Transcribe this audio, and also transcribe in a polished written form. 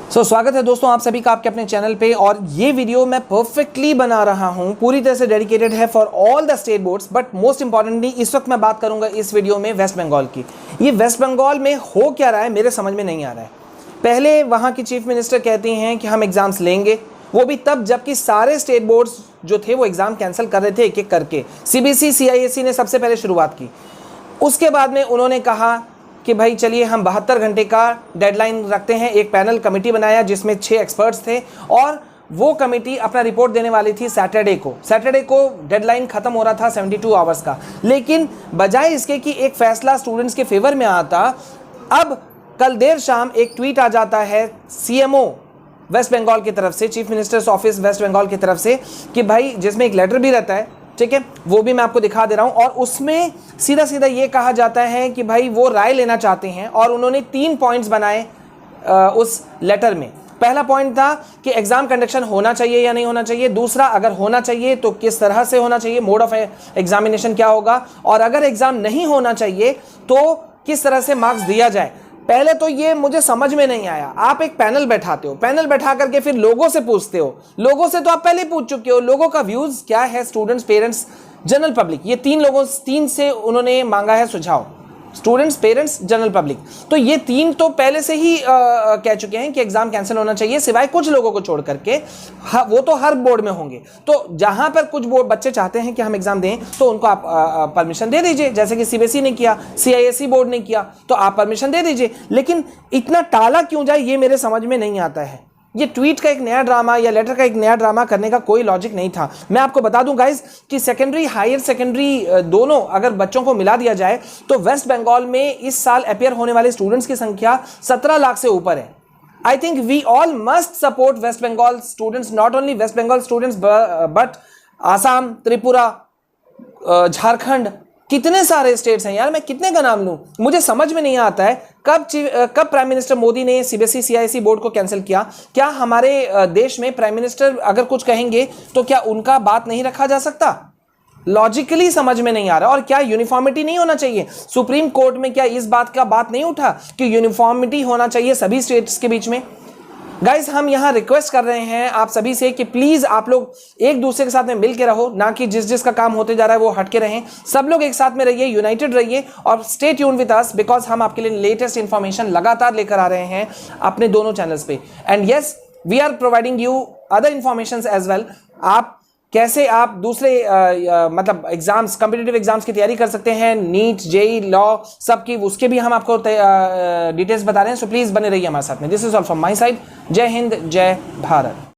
स्वागत है दोस्तों आप सभी का आपके अपने चैनल पे। और ये वीडियो मैं परफेक्टली बना रहा हूँ, पूरी तरह से डेडिकेटेड है for all the state boards. But most importantly इस वक्त मैं बात करूंगा इस वीडियो में वेस्ट बंगाल की। ये वेस्ट बंगाल में हो क्या रहा है मेरे समझ में नहीं आ रहा है। पहले वहाँ की चीफ मिनिस्टर कहती हैं कि हम एग्जाम्स लेंगे, वो भी तब जबकि सारे स्टेट बोर्ड्स जो थे वो एग्जाम कैंसिल कर रहे थे एक एक करके। सीबीएसई सीआईएसई ने सबसे पहले शुरुआत की। उसके बाद में उन्होंने कहा कि भाई चलिए हम 72 घंटे का डेडलाइन रखते हैं। एक पैनल कमेटी बनाया जिसमें 6 एक्सपर्ट्स थे और वो कमेटी अपना रिपोर्ट देने वाली थी सैटरडे को डेडलाइन खत्म हो रहा था 72 आवर्स का। लेकिन बजाय इसके कि एक फैसला स्टूडेंट्स के फेवर में आता, अब कल देर शाम एक ट्वीट आ जाता है सीएमओ वेस्ट बंगाल की तरफ से, chief minister's office West Bengal की तरफ से, कि भाई जिसमें एक लेटर भी रहता है, ठीक है, वो भी मैं आपको दिखा दे रहा हूं। और उसमें सीधा सीधा ये कहा जाता है कि भाई वो राय लेना चाहते हैं और उन्होंने 3 पॉइंट्स बनाए उस लेटर में। पहला पॉइंट था कि एग्जाम कंडक्शन होना चाहिए या नहीं होना चाहिए। दूसरा, अगर होना चाहिए तो किस तरह से होना चाहिए, मोड ऑफ एग्जामिनेशन क्या होगा, और अगर एग्जाम नहीं होना चाहिए तो किस तरह से मार्क्स दिया जाए। पहले तो ये मुझे समझ में नहीं आया। आप एक पैनल बैठाते हो, पैनल बैठा करके फिर लोगों से पूछते हो। लोगों से तो आप पहले पूछ चुके हो, लोगों का व्यूज क्या है, स्टूडेंट्स, पेरेंट्स, जनरल पब्लिक, ये 3 से उन्होंने मांगा है सुझाव। स्टूडेंट्स, पेरेंट्स, जनरल पब्लिक, तो ये 3 तो पहले से ही कह चुके हैं कि एग्जाम कैंसिल होना चाहिए, सिवाय कुछ लोगों को छोड़ करके। वो तो हर बोर्ड में होंगे। तो जहां पर कुछ बोर्ड बच्चे चाहते हैं कि हम एग्जाम दें तो उनको आप परमिशन दे दीजिए, जैसे कि सीबीएसई ने किया, सीआईएसई बोर्ड ने किया, तो आप परमिशन दे दीजिए। लेकिन इतना टाला क्यों जाए ये मेरे समझ में नहीं आता है। ये ट्वीट का एक नया ड्रामा या लेटर का एक नया ड्रामा करने का कोई लॉजिक नहीं था। मैं आपको बता दूं गाइस कि सेकेंडरी, हायर सेकेंडरी दोनों अगर बच्चों को मिला दिया जाए तो वेस्ट बंगाल में इस साल अपियर होने वाले स्टूडेंट्स की संख्या 17 लाख से ऊपर है। I think we all must support West Bengal students, not only West Bengal students but Assam, Tripura, Jharkhand, कितने सारे स्टेट्स हैं यार, मैं कितने का नाम लूं। मुझे समझ में नहीं आता है कब प्राइम मिनिस्टर मोदी ने सीबीएसई सीआईएसई बोर्ड को कैंसिल किया। क्या हमारे देश में प्राइम मिनिस्टर अगर कुछ कहेंगे तो क्या उनका बात नहीं रखा जा सकता? लॉजिकली समझ में नहीं आ रहा। और क्या यूनिफॉर्मिटी नहीं होना चाहिए? सुप्रीम कोर्ट में क्या इस बात का बात नहीं उठा कि यूनिफॉर्मिटी होना चाहिए सभी स्टेट्स के बीच में? गाइस, हम यहां रिक्वेस्ट कर रहे हैं आप सभी से कि प्लीज आप लोग एक दूसरे के साथ में मिल के रहो, ना कि जिस का काम होते जा रहा है वो हटके रहें। सब लोग एक साथ में रहिए, यूनाइटेड रहिए और stay tuned with us, because हम आपके लिए लेटेस्ट इंफॉर्मेशन लगातार लेकर आ रहे हैं अपने दोनों चैनल्स पे। And yes, we are providing you other information as well. आप कैसे आप दूसरे मतलब एग्जाम्स, कॉम्पिटिटिव एग्जाम्स की तैयारी कर सकते हैं, नीट, जेई, लॉ, सबकी, उसके भी हम आपको डिटेल्स बता रहे हैं। सो प्लीज बने रहिए हमारे साथ में। This is all from my side. जय हिंद, जय भारत।